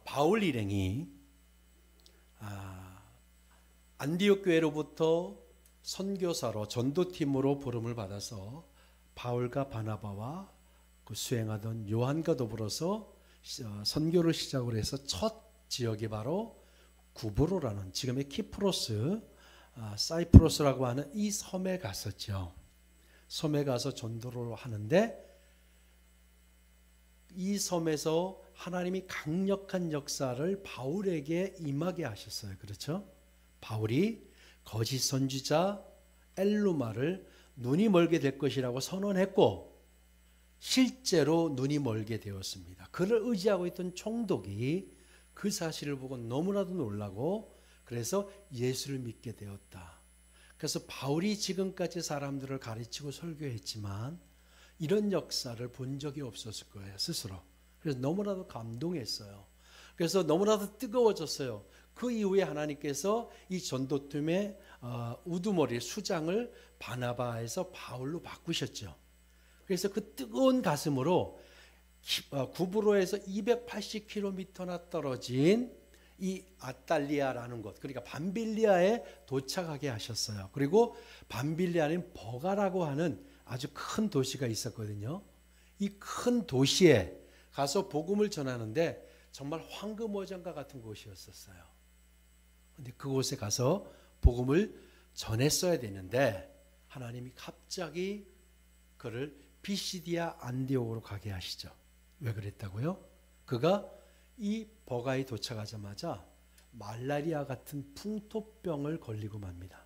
바울 일행이 안디옥 교회로부터 선교사로 전도팀으로 부름을 받아서 바울과 바나바와 그 수행하던 요한과 더불어서 선교를 시작으로 해서 첫 지역이 바로 구브로라는 지금의 키프로스, 사이프러스라고 하는 이 섬에 갔었죠. 섬에 가서 전도를 하는데 이 섬에서 하나님이 강력한 역사를 바울에게 임하게 하셨어요. 그렇죠? 바울이 거짓 선지자 엘루마를 눈이 멀게 될 것이라고 선언했고 실제로 눈이 멀게 되었습니다. 그를 의지하고 있던 총독이 그 사실을 보고 너무나도 놀라고 그래서 예수를 믿게 되었다. 그래서 바울이 지금까지 사람들을 가르치고 설교했지만 이런 역사를 본 적이 없었을 거예요, 스스로. 그래서 너무나도 감동했어요. 그래서 너무나도 뜨거워졌어요. 그 이후에 하나님께서 이 전도팀의 우두머리 수장을 바나바에서 바울로 바꾸셨죠. 그래서 그 뜨거운 가슴으로 구브로에서 280km나 떨어진 이 아탈리아라는 곳, 그러니까 밤빌리아에 도착하게 하셨어요. 그리고 밤빌리아는 버가라고 하는 아주 큰 도시가 있었거든요. 이 큰 도시에 가서 복음을 전하는데 정말 황금어장과 같은 곳이었었어요. 근데 그곳에 가서 복음을 전했어야 되는데 하나님이 갑자기 그를 비시디아 안디옥으로 가게 하시죠. 왜 그랬다고요? 그가 이 버가에 도착하자마자 말라리아 같은 풍토병을 걸리고 맙니다.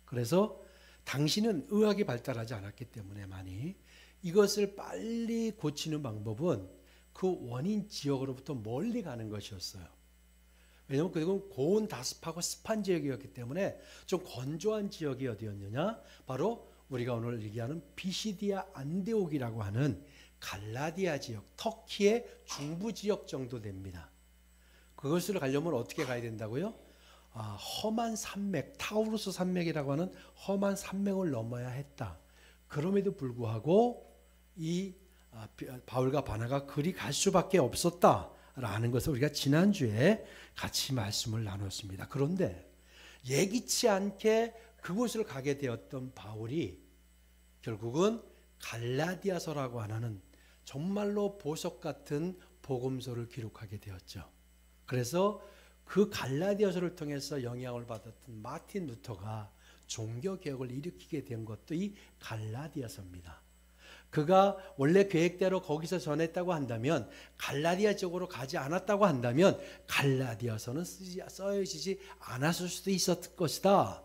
그래서 당시는 의학이 발달하지 않았기 때문에 많이 이것을 빨리 고치는 방법은 그 원인 지역으로부터 멀리 가는 것이었어요. 왜냐하면 그건 고온 다습하고 습한 지역이었기 때문에 좀 건조한 지역이 어디였느냐? 바로 우리가 오늘 얘기하는 비시디아 안디옥이라고 하는 갈라디아 지역, 터키의 중부 지역 정도 됩니다. 그것을 가려면 어떻게 가야 된다고요? 험한 산맥, 타우루스 산맥이라고 하는 험한 산맥을 넘어야 했다. 그럼에도 불구하고 이 바울과 바나가 그리 갈 수밖에 없었다라는 것을 우리가 지난주에 같이 말씀을 나눴습니다. 그런데 예기치 않게 그곳을 가게 되었던 바울이 결국은 갈라디아서라고 하는 정말로 보석 같은 복음서를 기록하게 되었죠. 그래서 그 갈라디아서를 통해서 영향을 받았던 마틴 루터가 종교개혁을 일으키게 된 것도 이 갈라디아서입니다. 그가 원래 계획대로 거기서 전했다고 한다면 갈라디아 쪽으로 가지 않았다고 한다면 갈라디아서는 써지지 않았을 수도 있었을 것이다.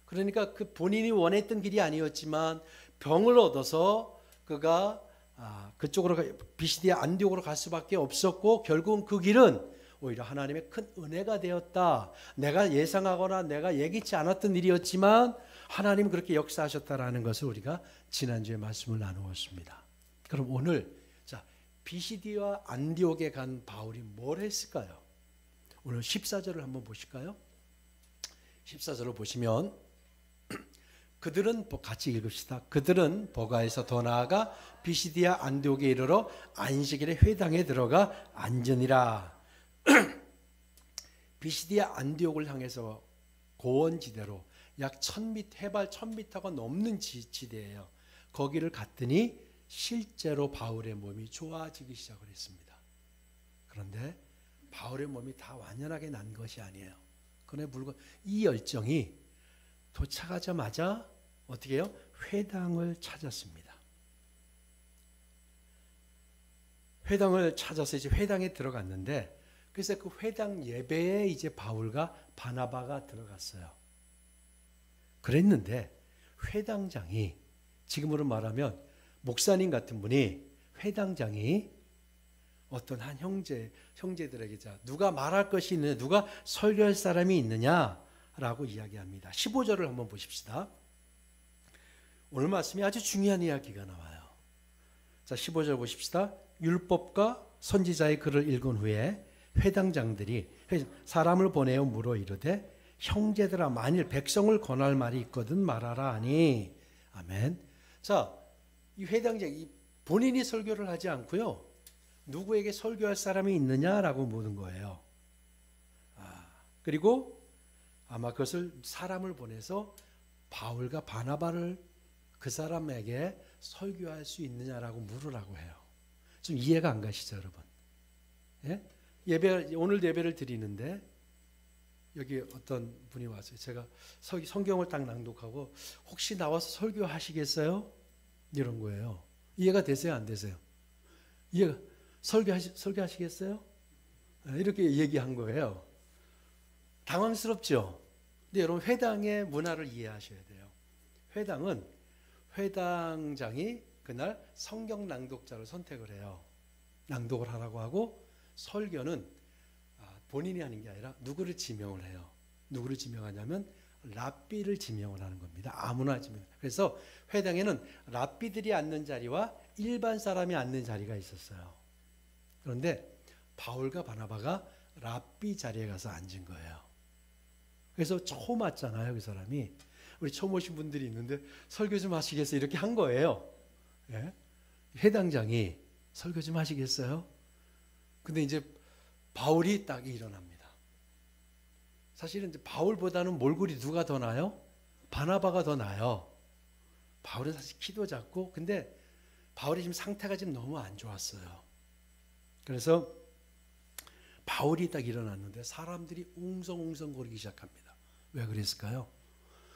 그러니까 그 본인이 원했던 길이 아니었지만 병을 얻어서 그가 그쪽으로 비시디아 안디옥으로 갈 수밖에 없었고 결국은 그 길은 오히려 하나님의 큰 은혜가 되었다. 내가 예상하거나 내가 예기치 않았던 일이었지만 하나님은 그렇게 역사하셨다라는 것을 우리가 지난주에 말씀을 나누었습니다. 그럼 오늘 비시디아 안디옥에 간 바울이 뭘 했을까요? 오늘 14절을 한번 보실까요? 14절을 보시면 그들은 같이 읽읍시다. 그들은 버가에서 더 나아가 비시디아 안디옥에 이르러 안식일에 회당에 들어가 앉으니라. 비시디아 안디옥을 향해서 고원지대로 약 1000m, 해발 1000m가 넘는 지대예요. 거기를 갔더니 실제로 바울의 몸이 좋아지기 시작을 했습니다. 그런데 바울의 몸이 다 완연하게 난 것이 아니에요. 그런데 불구하고 이 열정이 도착하자마자 어떻게 해요? 회당을 찾았습니다. 회당을 찾아서 이제 회당에 들어갔는데 그래서 그 회당 예배에 이제 바울과 바나바가 들어갔어요. 그랬는데 회당장이 지금으로 말하면 목사님 같은 분이 회당장이 어떤 한 형제들에게 누가 말할 것이 있느냐, 누가 설교할 사람이 있느냐라고 이야기합니다. 15절을 한번 보십시다. 오늘 말씀이 아주 중요한 이야기가 나와요. 자, 15절 보십시다. 율법과 선지자의 글을 읽은 후에 회당장들이 사람을 보내어 물어 이르되 형제들아 만일 백성을 권할 말이 있거든 말하라 하니. 아멘. 자, 이 회당장이 본인이 설교를 하지 않고요. 누구에게 설교할 사람이 있느냐라고 묻는 거예요. 그리고 아마 그것을 사람을 보내서 바울과 바나바를 그 사람에게 설교할 수 있느냐라고 물으라고 해요. 좀 이해가 안 가시죠, 여러분? 예? 오늘 예배를 드리는데 여기 어떤 분이 왔어요. 제가 성경을 딱 낭독하고 혹시 나와서 설교하시겠어요? 이런 거예요. 이해가 되세요? 안 되세요? 설교하시겠어요? 이렇게 얘기한 거예요. 당황스럽죠? 근데 여러분, 회당의 문화를 이해하셔야 돼요. 회당은 회당장이 그날 성경 낭독자를 선택을 해요. 낭독을 하라고 하고, 설교는 본인이 하는 게 아니라 누구를 지명을 해요. 누구를 지명하냐면 랍비를 지명을 하는 겁니다. 아무나 지명. 그래서 회당에는 랍비들이 앉는 자리와 일반 사람이 앉는 자리가 있었어요. 그런데 바울과 바나바가 랍비 자리에 가서 앉은 거예요. 그래서 처음 왔잖아요, 그 사람이. 우리 처음 오신 분들이 있는데 설교 좀 하시겠어요? 이렇게 한 거예요. 예? 회당장이 설교 좀 하시겠어요? 근데 이제 바울이 딱 일어납니다. 사실은 이제 바울보다는 몰골이 누가 더 나요? 바나바가 더 나요. 바울은 사실 키도 작고, 근데 바울이 지금 상태가 지금 너무 안 좋았어요. 그래서 바울이 딱 일어났는데 사람들이 웅성웅성거리기 시작합니다. 왜 그랬을까요?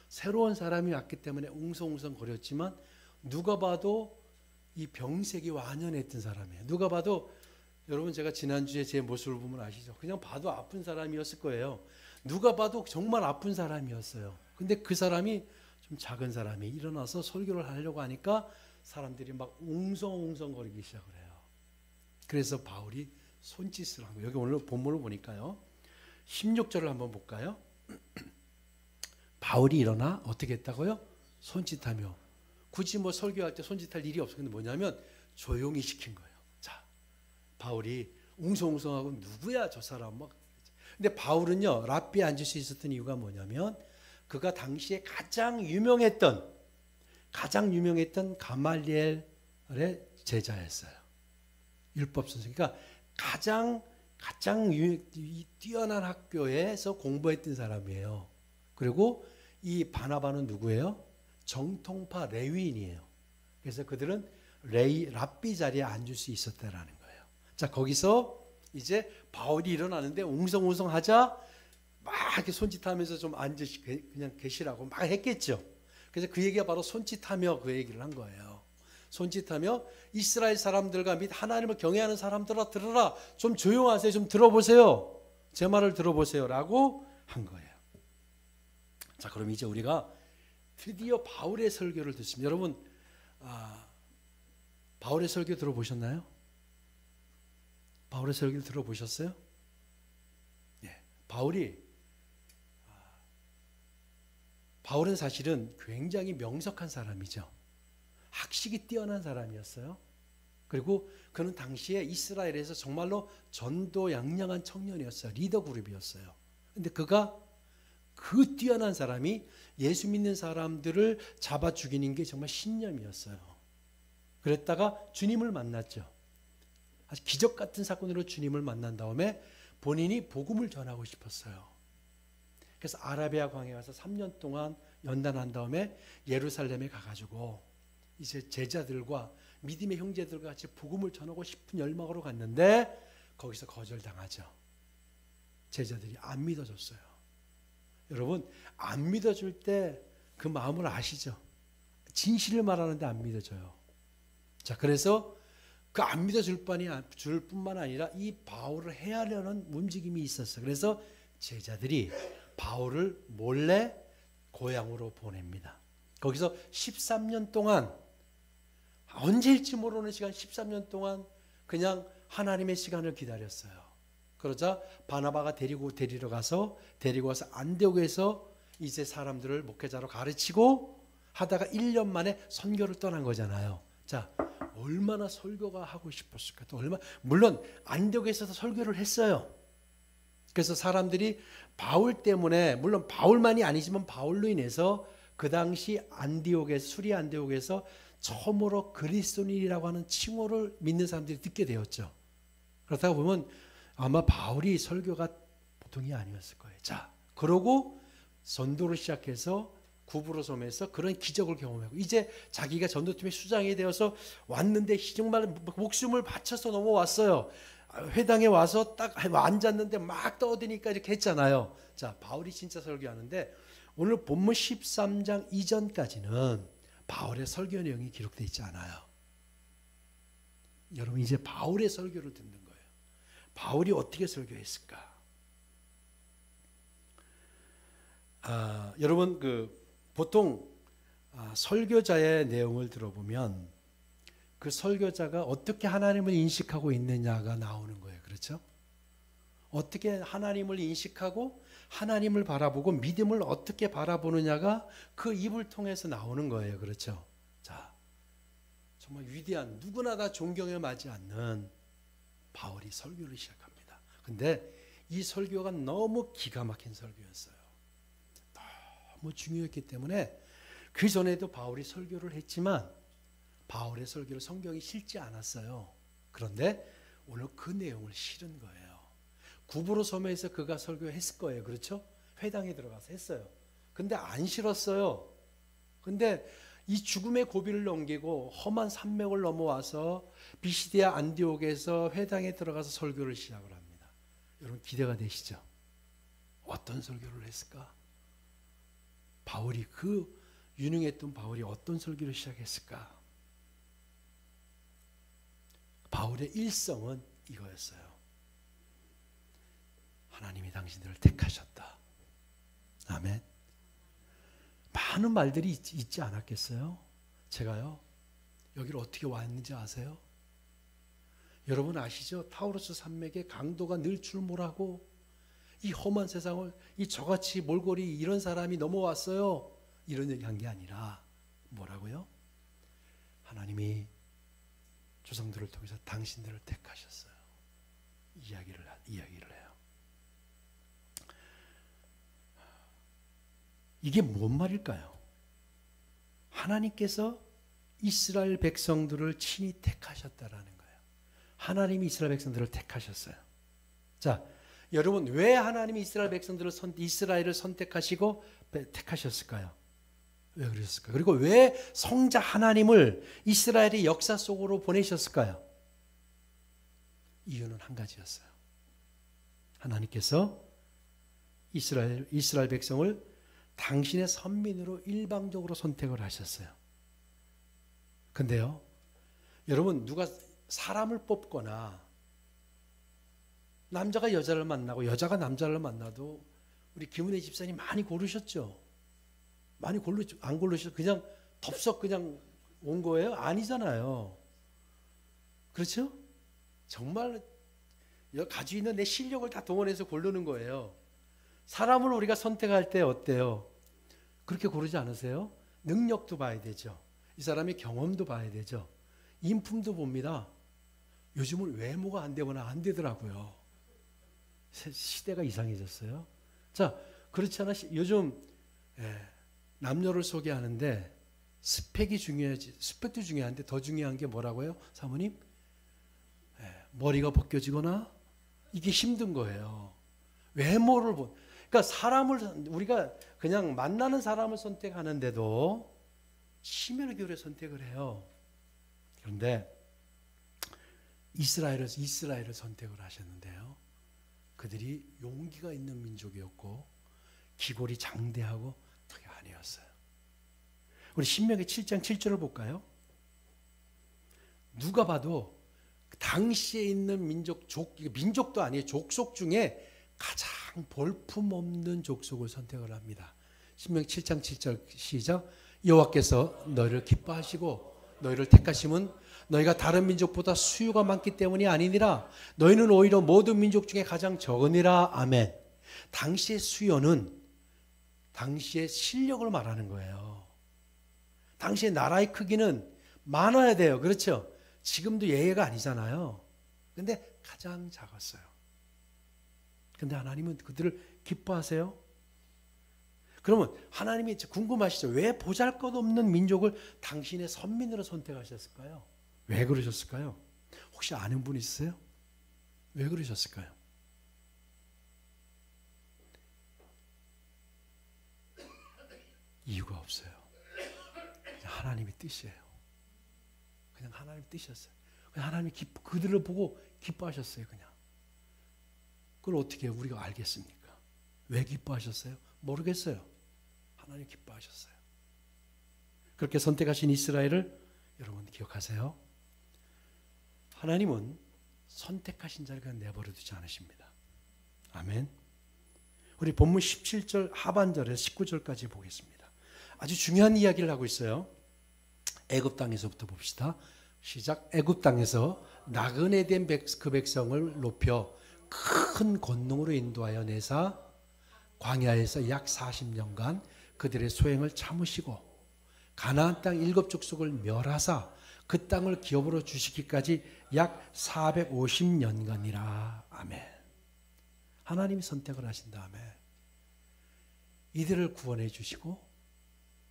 새로운 사람이 왔기 때문에 웅성웅성거렸지만 누가 봐도 이 병색이 완연했던 사람이에요. 누가 봐도, 여러분 제가 지난주에 제 모습을 보면 아시죠? 그냥 봐도 아픈 사람이었을 거예요. 누가 봐도 정말 아픈 사람이었어요. 근데 그 사람이 좀 작은 사람이 일어나서 설교를 하려고 하니까 사람들이 막 웅성웅성거리기 시작을 해요. 그래서 바울이 손짓을 한 거예요. 여기 오늘 본문을 보니까요. 16절을 한번 볼까요? 바울이 일어나 어떻게 했다고요? 손짓하며. 굳이 뭐 설교할 때 손짓할 일이 없어요. 근데 뭐냐면 조용히 시킨 거예요. 자, 바울이 웅성웅성하고 누구야 저 사람 막. 근데 바울은요, 랍비에 앉을 수 있었던 이유가 뭐냐면 그가 당시에 가장 유명했던 가말리엘의 제자였어요. 율법 선생. 그러니까 가장 뛰어난 학교에서 공부했던 사람이에요. 그리고 이 바나바는 누구예요? 정통파 레위인이에요. 그래서 그들은 랍비 자리에 앉을 수 있었다라는 거예요. 자, 거기서 이제 바울이 일어나는데 웅성웅성하자 막 이렇게 손짓하면서 좀 그냥 계시라고 막 했겠죠. 그래서 그 얘기가 바로 손짓하며 그 얘기를 한 거예요. 손짓하며 이스라엘 사람들과 및 하나님을 경외하는 사람들아 들으라. 좀 조용하세요. 좀 들어보세요. 제 말을 들어보세요. 라고 한 거예요. 자, 그럼 이제 우리가 드디어 바울의 설교를 듣습니다. 여러분, 바울의 설교 들어보셨나요? 바울의 설교를 들어보셨어요? 네, 바울은 사실은 굉장히 명석한 사람이죠. 학식이 뛰어난 사람이었어요. 그리고 그는 당시에 이스라엘에서 정말로 전도양령한 청년이었어요. 리더 그룹이었어요. 근데 그가 그 뛰어난 사람이 예수 믿는 사람들을 잡아 죽이는 게 정말 신념이었어요. 그랬다가 주님을 만났죠. 아주 기적 같은 사건으로 주님을 만난 다음에 본인이 복음을 전하고 싶었어요. 그래서 아라비아 광야에 가서 3년 동안 연단한 다음에 예루살렘에 가가지고 이제 제자들과 믿음의 형제들과 같이 복음을 전하고 싶은 열망으로 갔는데 거기서 거절당하죠. 제자들이 안 믿어줬어요. 여러분, 안 믿어줄 때 그 마음을 아시죠? 진실을 말하는데 안 믿어줘요. 자, 그래서 그 안 믿어줄 뿐만 아니라 이 바울을 해하려는 움직임이 있었어요. 그래서 제자들이 바울을 몰래 고향으로 보냅니다. 거기서 13년 동안, 언제일지 모르는 시간 13년 동안 그냥 하나님의 시간을 기다렸어요. 그러자 바나바가 데리러 와서 안디옥에서 이제 사람들을 목회자로 가르치고 하다가 1년 만에 선교를 떠난 거잖아요. 자, 얼마나 설교가 하고 싶었을까? 또 물론 안디옥에서도 설교를 했어요. 그래서 사람들이 바울 때문에, 물론 바울만이 아니지만 바울로 인해서 그 당시 수리 안디옥에서 처음으로 그리스도인이라고 하는 칭호를 믿는 사람들이 듣게 되었죠. 그렇다가 보면 아마 바울이 설교가 보통이 아니었을 거예요. 자, 그러고 전도를 시작해서 구부로 섬에서 그런 기적을 경험하고 이제 자기가 전도팀의 수장이 되어서 왔는데 정말 목숨을 바쳐서 넘어왔어요. 회당에 와서 딱 앉았는데 막 떠드니까 이렇게 했잖아요. 자, 바울이 진짜 설교하는데 오늘 본문 13장 이전까지는 바울의 설교 내용이 기록되어 있지 않아요. 여러분 이제 바울의 설교를 듣는 거예요. 바울이 어떻게 설교했을까? 여러분 보통 설교자의 내용을 들어보면 그 설교자가 어떻게 하나님을 인식하고 있느냐가 나오는 거예요. 그렇죠? 어떻게 하나님을 인식하고 하나님을 바라보고 믿음을 어떻게 바라보느냐가 그 입을 통해서 나오는 거예요. 그렇죠? 자, 정말 위대한 누구나 다 존경에 맞지 않는 바울이 설교를 시작합니다. 근데 이 설교가 너무 기가 막힌 설교였어요. 너무 중요했기 때문에 그 전에도 바울이 설교를 했지만 바울의 설교를 성경이 실지 않았어요. 그런데 오늘 그 내용을 실은 거예요. 구브로 섬에서 그가 설교했을 거예요. 그렇죠? 회당에 들어가서 했어요. 근데 안 실었어요. 근데 이 죽음의 고비를 넘기고 험한 산맥을 넘어와서 비시디아 안디옥에서 회당에 들어가서 설교를 시작을 합니다. 여러분 기대가 되시죠? 어떤 설교를 했을까? 바울이 유능했던 바울이 어떤 설교를 시작했을까? 바울의 일성은 이거였어요. 하나님이 당신들을 택하셨다. 아멘. 많은 말들이 있지 않았겠어요? 제가요, 여기를 어떻게 왔는지 아세요? 여러분 아시죠? 타우루스 산맥의 강도가 늘 출몰하고 이 험한 세상을 이 저같이 몰골이 이런 사람이 넘어왔어요. 이런 얘기한 게 아니라 뭐라고요? 하나님이 조상들을 통해서 당신들을 택하셨어요. 이야기를 해요. 이게 뭔 말일까요? 하나님께서 이스라엘 백성들을 친히 택하셨다라는 거예요. 하나님이 이스라엘 백성들을 택하셨어요. 자, 여러분 왜 하나님이 이스라엘을 선택하시고 택하셨을까요? 왜 그러셨을까요? 그리고 왜 성자 하나님을 이스라엘의 역사 속으로 보내셨을까요? 이유는 한 가지였어요. 하나님께서 이스라엘 백성을 당신의 선민으로 일방적으로 선택을 하셨어요. 근데요, 여러분 누가 사람을 뽑거나 남자가 여자를 만나고 여자가 남자를 만나도 우리 김은혜 집사님 많이 고르셨죠? 많이 안 고르셨죠? 그냥 덥석 그냥 온 거예요? 아니잖아요. 그렇죠? 정말 가지고 있는 내 실력을 다 동원해서 고르는 거예요. 사람을 우리가 선택할 때 어때요? 그렇게 고르지 않으세요? 능력도 봐야 되죠. 이 사람의 경험도 봐야 되죠. 인품도 봅니다. 요즘은 외모가 안 되거나 안 되더라고요. 시대가 이상해졌어요. 자, 그렇지 않아? 요즘 남녀를 소개하는데 스펙이 중요하지. 스펙도 중요한데 더 중요한 게 뭐라고요? 사모님? 머리가 벗겨지거나 이게 힘든 거예요. 외모를 그러니까 우리가 그냥 만나는 사람을 선택하는데도 심혈을 기울여 선택을 해요. 그런데 이스라엘을 선택을 하셨는데요. 그들이 용기가 있는 민족이었고 기골이 장대하고 그게 아니었어요. 우리 신명기 7장 7절을 볼까요? 누가 봐도 당시에 있는 민족도 아니에요. 족속 중에 가장 볼품없는 족속을 선택을 합니다. 신명기 7장 7절 시작. 여호와께서 너희를 기뻐하시고 너희를 택하심은 너희가 다른 민족보다 수요가 많기 때문이 아니니라. 너희는 오히려 모든 민족 중에 가장 적으니라. 아멘. 당시의 수요는 당시의 실력을 말하는 거예요. 당시의 나라의 크기는 많아야 돼요. 그렇죠? 지금도 예외가 아니잖아요. 근데 가장 작았어요. 근데 하나님은 그들을 기뻐하세요? 그러면 하나님이 궁금하시죠? 왜 보잘것없는 민족을 당신의 선민으로 선택하셨을까요? 왜 그러셨을까요? 혹시 아는 분 있으세요? 왜 그러셨을까요? 이유가 없어요. 그냥 하나님의 뜻이에요. 그냥 하나님의 뜻이었어요. 그냥 하나님이 그들을 보고 기뻐하셨어요. 그냥. 그걸 어떻게 우리가 알겠습니까? 왜 기뻐하셨어요? 모르겠어요. 하나님 기뻐하셨어요. 그렇게 선택하신 이스라엘을 여러분 기억하세요. 하나님은 선택하신 자를 그냥 내버려 두지 않으십니다. 아멘. 우리 본문 17절 하반절에서 19절까지 보겠습니다. 아주 중요한 이야기를 하고 있어요. 애굽 땅에서부터 봅시다. 시작. 애굽 땅에서 나그네 된 그 백성을 높여 큰 권능으로 인도하여 내사 광야에서 약 40년간 그들의 소행을 참으시고 가나안 땅 7족속을 멸하사 그 땅을 기업으로 주시기까지 약 450년간이라. 아멘. 하나님이 선택을 하신 다음에 이들을 구원해 주시고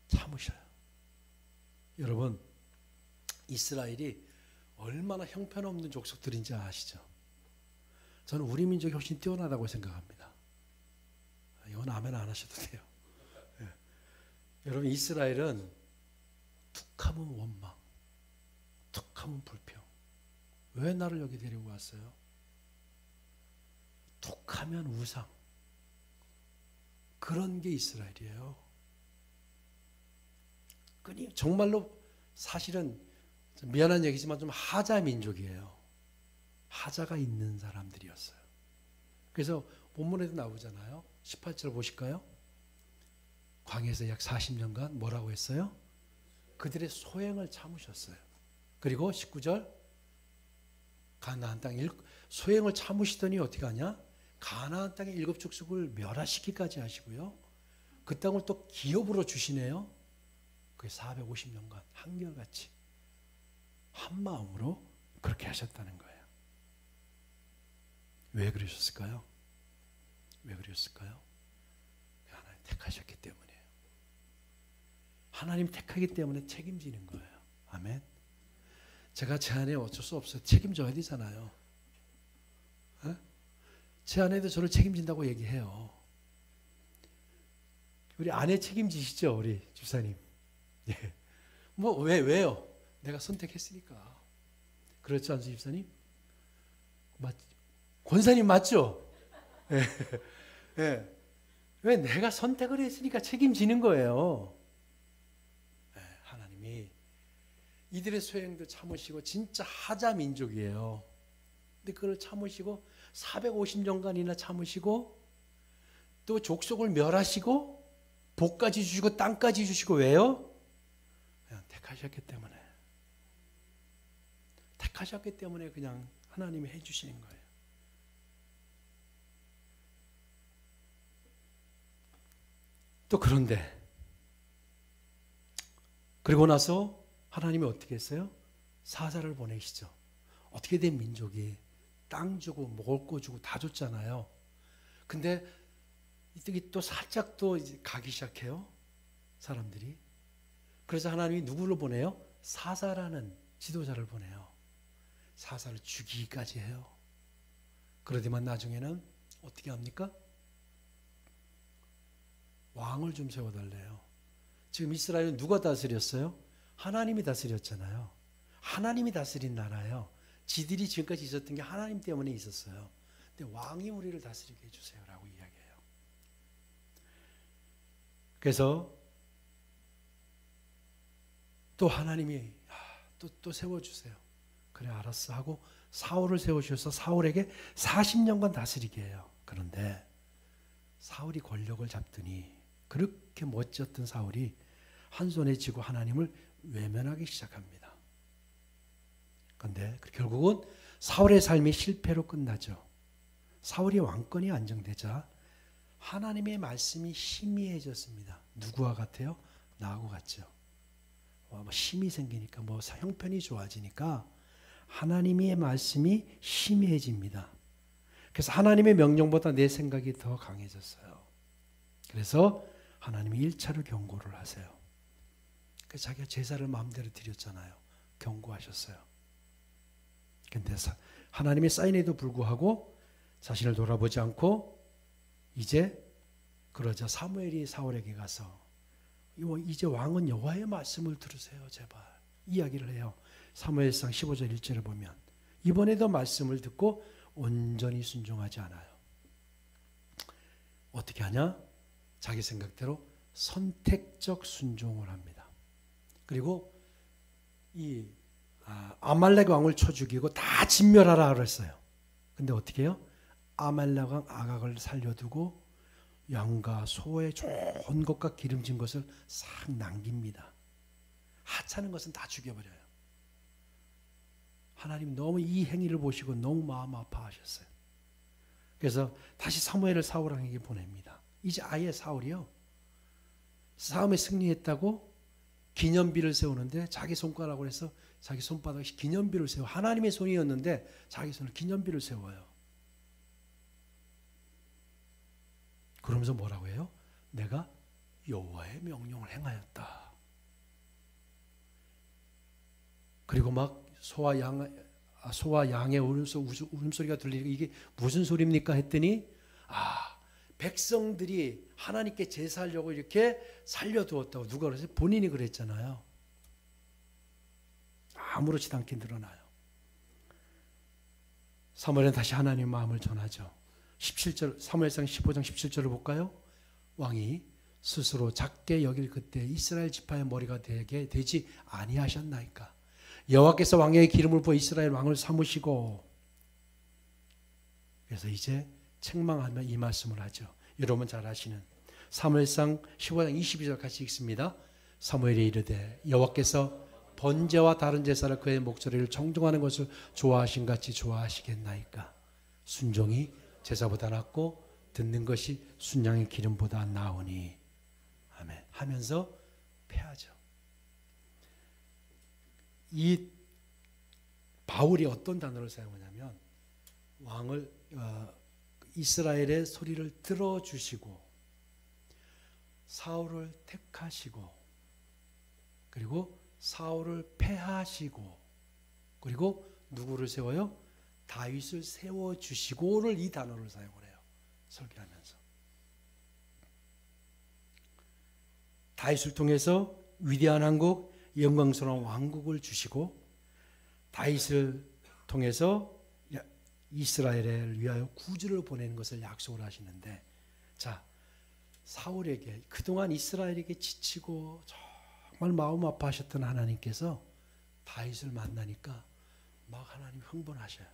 참으셔요. 여러분, 이스라엘이 얼마나 형편없는 족속들인지 아시죠? 저는 우리 민족이 훨씬 뛰어나다고 생각합니다. 이건 아멘 안 하셔도 돼요. 네. 여러분, 이스라엘은 툭하면 원망, 툭하면 불평. 왜 나를 여기 데리고 왔어요? 툭하면 우상. 그런 게 이스라엘이에요. 정말로 사실은 미안한 얘기지만 좀 하자 민족이에요. 하자가 있는 사람들이었어요. 그래서 본문에도 나오잖아요. 18절 보실까요? 광야에서 약 40년간 뭐라고 했어요? 그들의 소행을 참으셨어요. 그리고 19절 가나안 땅 소행을 참으시더니 어떻게 하냐? 가나안 땅의 7족속을 멸하시기까지 하시고요. 그 땅을 또 기업으로 주시네요. 그게 450년간 한결같이 한 마음으로 그렇게 하셨다는 거예요. 왜 그러셨을까요? 왜 그러셨을까요? 하나님 택하셨기 때문이에요. 하나님 택하기 때문에 책임지는 거예요. 아멘. 제가 제 아내 어쩔 수 없어요. 책임져야 되잖아요. 에? 제 아내도 저를 책임진다고 얘기해요. 우리 아내 책임지시죠, 우리 집사님. 예. 왜요? 내가 선택했으니까. 그렇지 않습니까, 집사님? 권사님 맞죠? 예. 예. 왜 내가 선택을 했으니까 책임지는 거예요. 예. 하나님이 이들의 소행도 참으시고 진짜 하자 민족이에요. 근데 그걸 참으시고 450년간이나 참으시고 또 족속을 멸하시고 복까지 주시고 땅까지 주시고 왜요? 그냥 택하셨기 때문에. 택하셨기 때문에 그냥 하나님이 해주시는 거예요. 또 그런데 그리고 나서 하나님이 어떻게 했어요? 사자를 보내시죠. 어떻게 된 민족이 땅 주고 먹을 거 주고 다 줬잖아요. 근데 이쪽이 또 살짝 또 이제 가기 시작해요. 사람들이. 그래서 하나님이 누구를 보내요? 사사라는 지도자를 보내요. 사사를 죽이기까지 해요. 그러더만 나중에는 어떻게 합니까? 왕을 좀 세워달래요. 지금 이스라엘은 누가 다스렸어요? 하나님이 다스렸잖아요. 하나님이 다스린 나라예요. 지들이 지금까지 있었던 게 하나님 때문에 있었어요. 근데 왕이 우리를 다스리게 해주세요 라고 이야기해요. 그래서 또 하나님이 또 세워주세요. 그래 알았어 하고 사울을 세우셔서 사울에게 40년간 다스리게 해요. 그런데 사울이 권력을 잡더니 그렇게 멋졌던 사울이 한 손에 쥐고 하나님을 외면하기 시작합니다. 그런데 결국은 사울의 삶이 실패로 끝나죠. 사울이 왕권이 안정되자 하나님의 말씀이 희미해졌습니다. 누구와 같아요? 나하고 같죠. 힘이 생기니까 형편이 좋아지니까 하나님의 말씀이 희미해집니다. 그래서 하나님의 명령보다 내 생각이 더 강해졌어요. 그래서 하나님이 1차로 경고를 하세요. 그래서 자기가 제사를 마음대로 드렸잖아요. 경고하셨어요. 그런데 하나님의 사인에도 불구하고 자신을 돌아보지 않고 이제 그러자 사무엘이 사울에게 가서 이제 왕은 여호와의 말씀을 들으세요. 제발. 이야기를 해요. 사무엘상 15절 1절을 보면 이번에도 말씀을 듣고 온전히 순종하지 않아요. 어떻게 하냐? 자기 생각대로 선택적 순종을 합니다. 그리고 이 아말렉 왕을 쳐 죽이고 다 진멸하라 그랬어요. 근데 어떻게 해요? 아말렉 왕 아각을 살려두고 양과 소의 좋은 것과 기름진 것을 싹 남깁니다. 하찮은 것은 다 죽여버려요. 하나님 너무 이 행위를 보시고 너무 마음 아파하셨어요. 그래서 다시 사무엘을 사울 왕에게 보냅니다. 이제 아예 사울이요. 싸움에 승리했다고 기념비를 세우는데 자기 손가락으로 해서 자기 손바닥에 기념비를 세워. 하나님의 손이었는데 자기 손을 기념비를 세워요. 그러면서 뭐라고 해요? 내가 여호와의 명령을 행하였다. 그리고 막 소와 양의 울음소리가 들리고 이게 무슨 소리입니까? 했더니 백성들이 하나님께 제사하려고 이렇게 살려두었다고. 누가 그랬어요? 본인이 그랬잖아요. 아무렇지도 않게 늘어나요. 사무엘은 다시 하나님의 마음을 전하죠. 17절, 사무엘상 15장 17절을 볼까요? 왕이 스스로 작게 여길 그때 이스라엘 지파의 머리가 되지 아니하셨나이까. 여호와께서 왕의 기름을 부어 이스라엘 왕을 삼으시고. 그래서 이제 책망하며 이 말씀을 하죠. 여러분 잘 아시는 사무엘상 15장 22절 같이 읽습니다. 사무엘이 이르되 여호와께서 번제와 다른 제사를 그의 목소리를 청종하는 것을 좋아하신 같이 좋아하시겠나이까. 순종이 제사보다 낫고 듣는 것이 순양의 기름보다 나으니. 아멘. 하면서 패하죠. 이 바울이 어떤 단어를 사용하냐면 왕을 이스라엘의 소리를 들어주시고 사울을 택하시고 그리고 사울을 패하시고 그리고 누구를 세워요? 다윗을 세워주시고를 이 단어를 사용을 해요. 설교하면서. 다윗을 통해서 위대한 한국, 영광스러운 왕국을 주시고 다윗을 통해서 이스라엘을 위하여 구주를 보내는 것을 약속을 하시는데, 자, 사울에게 그동안 이스라엘에게 지치고 정말 마음 아파하셨던 하나님께서 다윗을 만나니까 막 하나님 흥분하셔요.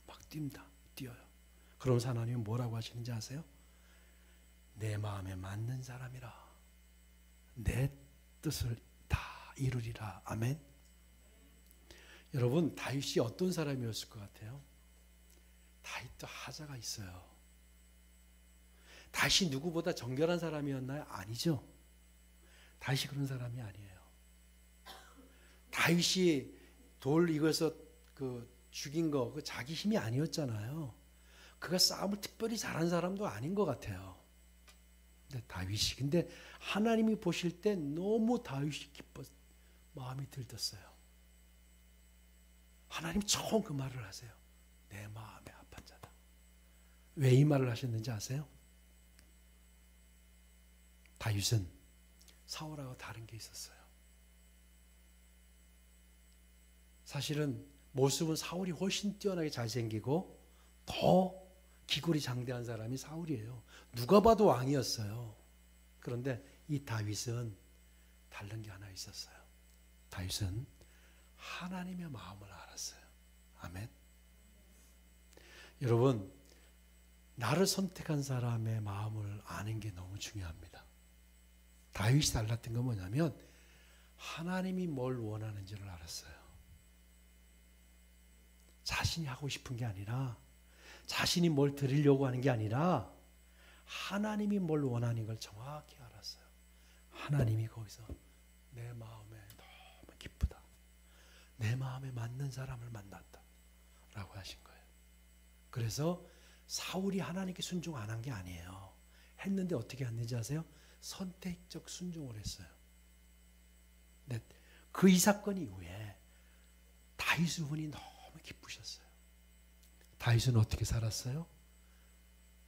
막 뛰어요. 그러면서 하나님은 뭐라고 하시는지 아세요? 내 마음에 맞는 사람이라 내 뜻을 다 이루리라. 아멘. 여러분, 다윗이 어떤 사람이었을 것 같아요? 다윗도 하자가 있어요. 다윗이 누구보다 정결한 사람이었나요? 아니죠. 다윗이 그런 사람이 아니에요. 다윗이 돌 이거에서 죽인 거 자기 힘이 아니었잖아요. 그가 싸움을 특별히 잘한 사람도 아닌 것 같아요. 근데 하나님이 보실 때 너무 다윗이 마음이 들떴어요. 하나님 처음 그 말을 하세요. 내 마음에 합한 자다. 왜 이 말을 하셨는지 아세요? 다윗은 사울하고 다른 게 있었어요. 사실은 모습은 사울이 훨씬 뛰어나게 잘생기고 더 기골이 장대한 사람이 사울이에요. 누가 봐도 왕이었어요. 그런데 이 다윗은 다른 게 하나 있었어요. 다윗은 하나님의 마음을 알았어요. 아멘. 여러분, 나를 선택한 사람의 마음을 아는 게 너무 중요합니다. 다윗이 달랐던 건 뭐냐면 하나님이 뭘 원하는지를 알았어요. 자신이 하고 싶은 게 아니라, 자신이 뭘 드리려고 하는 게 아니라 하나님이 뭘 원하는 걸 정확히 알았어요. 하나님이 거기서 내 마음에 너무 기쁘다. 내 마음에 맞는 사람을 만났다 라고 하신 거예요. 그래서 사울이 하나님께 순종 안 한 게 아니에요. 했는데 어떻게 했는지 아세요? 선택적 순종을 했어요. 근데 그 이 사건 이후에 다윗의 분이 너무 기쁘셨어요. 다윗은 어떻게 살았어요?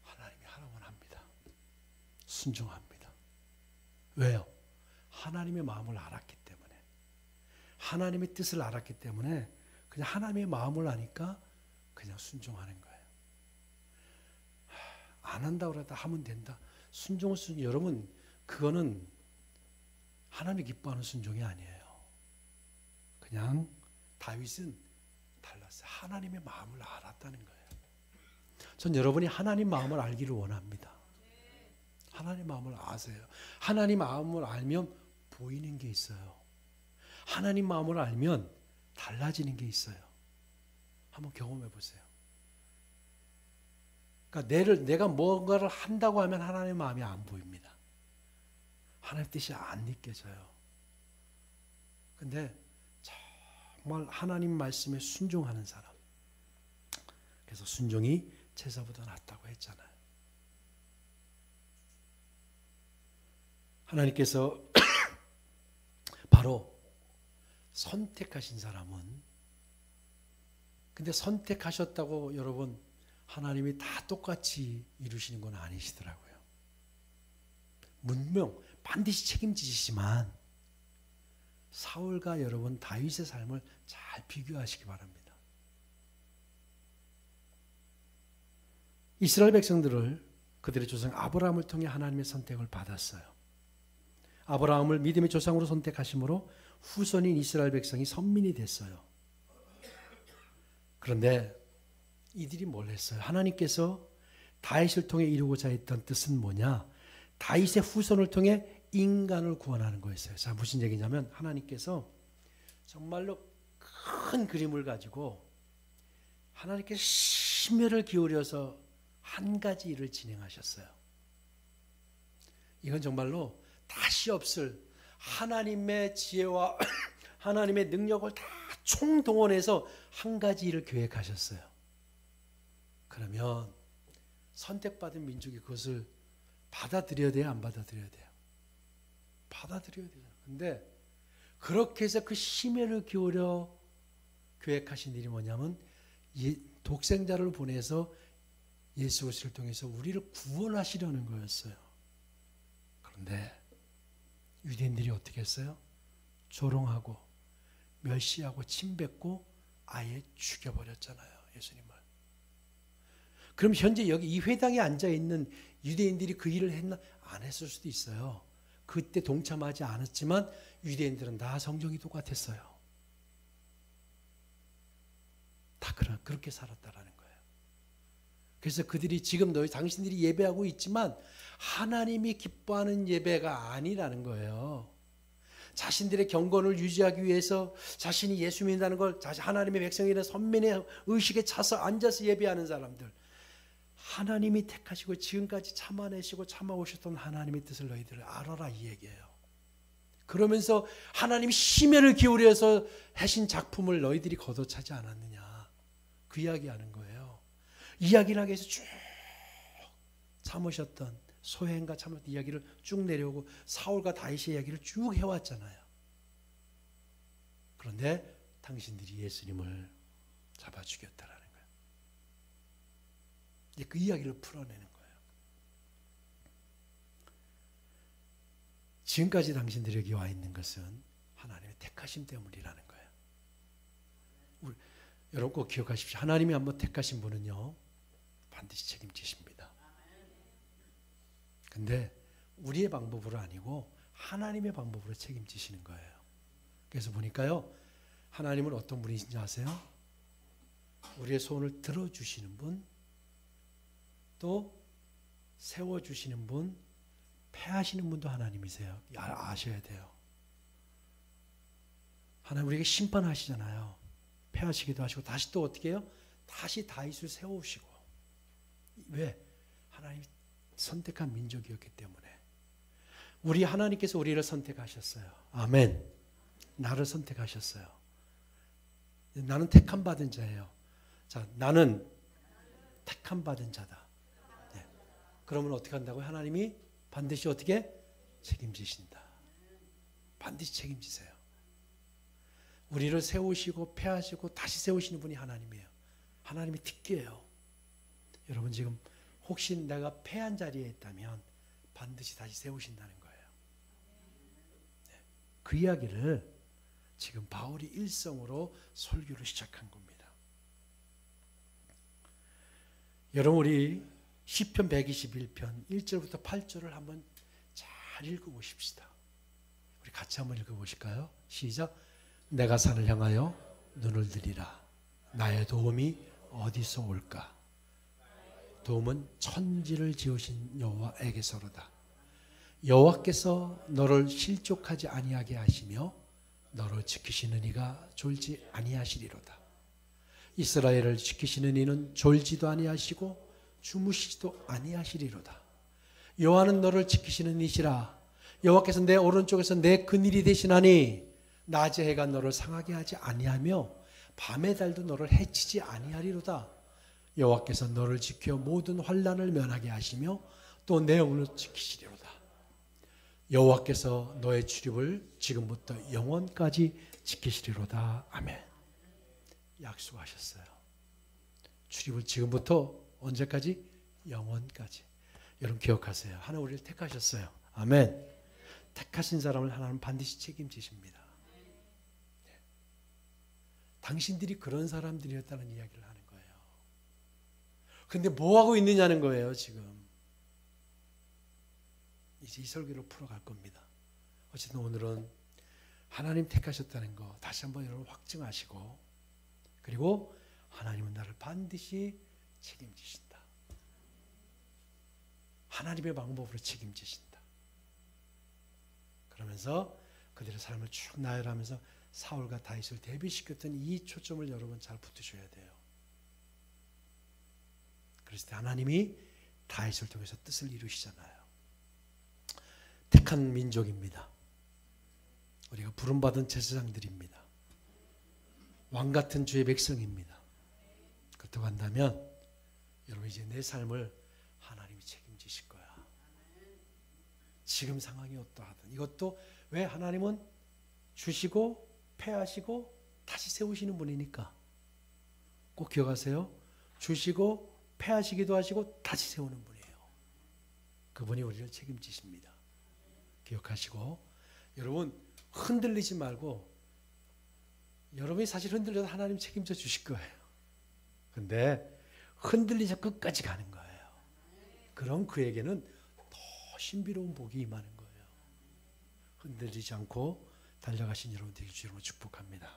하나님이 하라면 합니다. 순종합니다. 왜요? 하나님의 마음을 알았기 때문에. 하나님의 뜻을 알았기 때문에 그냥 하나님의 마음을 아니까 그냥 순종하는 거예요. 안 한다고 그러다 하면 된다. 순종. 여러분, 그거는 하나님이 기뻐하는 순종이 아니에요. 그냥 다윗은 달랐어요. 하나님의 마음을 알았다는 거예요. 전 여러분이 하나님 마음을 알기를 원합니다. 하나님 마음을 아세요. 하나님 마음을 알면 보이는 게 있어요. 하나님 마음을 알면 달라지는 게 있어요. 한번 경험해 보세요. 그러니까 내가 뭔가를 한다고 하면 하나님의 마음이 안 보입니다. 하나님의 뜻이 안 느껴져요. 근데 정말 하나님 말씀에 순종하는 사람. 그래서 순종이 제사보다 낫다고 했잖아요. 하나님께서 바로 선택하신 사람은, 근데 선택하셨다고 여러분 하나님이 다 똑같이 이루시는 건 아니시더라고요. 분명 반드시 책임지시지만 사울과 여러분 다윗의 삶을 잘 비교하시기 바랍니다. 이스라엘 백성들을 그들의 조상 아브라함을 통해 하나님의 선택을 받았어요. 아브라함을 믿음의 조상으로 선택하심으로 후손인 이스라엘 백성이 선민이 됐어요. 그런데 이들이 뭘 했어요? 하나님께서 다윗을 통해 이루고자 했던 뜻은 뭐냐? 다윗의 후손을 통해 인간을 구원하는 거였어요. 자, 무슨 얘기냐면 하나님께서 정말로 큰 그림을 가지고 하나님께서 심혈을 기울여서 한 가지 일을 진행하셨어요. 이건 정말로 다시 없을 하나님의 지혜와 하나님의 능력을 다 총동원해서 한 가지 일을 계획하셨어요. 그러면 선택받은 민족이 그것을 받아들여야 돼요? 안 받아들여야 돼요? 받아들여야 돼요. 근데 그렇게 해서 그 심혈을 기울여 계획하신 일이 뭐냐면 독생자를 보내서 예수 그리스도를 통해서 우리를 구원하시려는 거였어요. 그런데 유대인들이 어떻게 했어요? 조롱하고 멸시하고 침뱉고 아예 죽여버렸잖아요. 예수님을. 그럼 현재 여기 이 회당에 앉아있는 유대인들이 그 일을 했나? 안 했을 수도 있어요. 그때 동참하지 않았지만 유대인들은 다 성정이 똑같았어요. 다 그렇게 살았다라는 거예요. 그래서 그들이 지금 당신들이 예배하고 있지만 하나님이 기뻐하는 예배가 아니라는 거예요. 자신들의 경건을 유지하기 위해서 자신이 예수 믿는다는 걸 하나님의 백성이라는 선민의 의식에 차서 앉아서 예배하는 사람들, 하나님이 택하시고 지금까지 참아내시고 참아오셨던 하나님의 뜻을 너희들 알아라 이 얘기예요. 그러면서 하나님이 심혈을 기울여서 하신 작품을 너희들이 걷어차지 않았느냐, 그 이야기하는 거예요. 이야기를 하기 위해서 쭉 참으셨던 소행과 참으셨던 이야기를 쭉 내려오고 사울과 다윗의 이야기를 쭉 해왔잖아요. 그런데 당신들이 예수님을 잡아 죽였다라는 거예요. 이제 그 이야기를 풀어내는 거예요. 지금까지 당신들이 여기 와 있는 것은 하나님의 택하심 때문이라는 거예요. 여러분 꼭 기억하십시오. 하나님이 한번 택하신 분은요 반드시 책임지십니다. 근데 우리의 방법으로 아니고 하나님의 방법으로 책임지시는 거예요. 그래서 보니까요, 하나님은 어떤 분이신지 아세요? 우리의 소원을 들어주시는 분, 또 세워주시는 분, 패하시는 분도 하나님이세요. 아셔야 돼요. 하나님 우리에게 심판하시잖아요. 패하시기도 하시고 다시 또 어떻게 해요? 다시 다윗을 세우시고. 왜? 하나님이 선택한 민족이었기 때문에. 우리 하나님께서 우리를 선택하셨어요. 아멘. 나를 선택하셨어요. 나는 택함 받은 자예요. 자, 나는 택함 받은 자다. 네. 그러면 어떻게 한다고요? 하나님이 반드시 어떻게? 책임지신다. 반드시 책임지세요. 우리를 세우시고 패하시고 다시 세우시는 분이 하나님이에요. 하나님이 특기예요. 여러분 지금 혹시 내가 패한 자리에 있다면 반드시 다시 세우신다는 거예요. 그 이야기를 지금 바울이 일성으로 설교를 시작한 겁니다. 여러분 우리 시편 121편 1절부터 8절을 한번 잘 읽어보십시다. 우리 같이 한번 읽어보실까요? 시작. 내가 산을 향하여 눈을 들이라. 나의 도움이 어디서 올까? 도움은 천지를 지으신 여호와에게서로다. 여호와께서 너를 실족하지 아니하게 하시며 너를 지키시는 이가 졸지 아니하시리로다. 이스라엘을 지키시는 이는 졸지도 아니하시고 주무시지도 아니하시리로다. 여호와는 너를 지키시는 이시라. 여호와께서 내 오른쪽에서 내 근일이 되시나니 낮의 해가 너를 상하게 하지 아니하며 밤의 달도 너를 해치지 아니하리로다. 여호와께서 너를 지켜 모든 환난을 면하게 하시며 또 내 영혼을 지키시리로다. 여호와께서 너의 출입을 지금부터 영원까지 지키시리로다. 아멘. 약속하셨어요. 출입을 지금부터 언제까지? 영원까지. 여러분 기억하세요. 하나님 우리를 택하셨어요. 아멘. 택하신 사람을 하나님은 반드시 책임지십니다. 네. 당신들이 그런 사람들이었다는 이야기를 하는 거예요. 근데 뭐 하고 있느냐는 거예요, 지금. 이제 이 설교를 풀어갈 겁니다. 어쨌든 오늘은 하나님 택하셨다는 거 다시 한번 여러분 확증하시고, 그리고 하나님은 나를 반드시 책임지신다. 하나님의 방법으로 책임지신다. 그러면서 그들의 삶을 쭉 나열하면서 사울과 다윗을 대비시켰던 이 초점을 여러분 잘 붙으셔야 돼요. 그랬을 때 하나님이 다윗을 통해서 뜻을 이루시잖아요. 택한 민족입니다. 우리가 부름받은 제사장들입니다. 왕같은 주의 백성입니다. 그렇다고 한다면 여러분 이제 내 삶을 하나님이 책임지실 거야. 지금 상황이 어떠하든. 이것도 왜 하나님은 주시고 패하시고 다시 세우시는 분이니까. 꼭 기억하세요. 주시고 패하시기도 하시고 다시 세우는 분이에요. 그분이 우리를 책임지십니다. 기억하시고 여러분 흔들리지 말고, 여러분이 사실 흔들려도 하나님 책임져 주실 거예요. 근데 흔들리자 끝까지 가는 거예요. 그럼 그에게는 더 신비로운 복이 임하는 거예요. 흔들리지 않고 달려가신 여러분 되길 주로 축복합니다.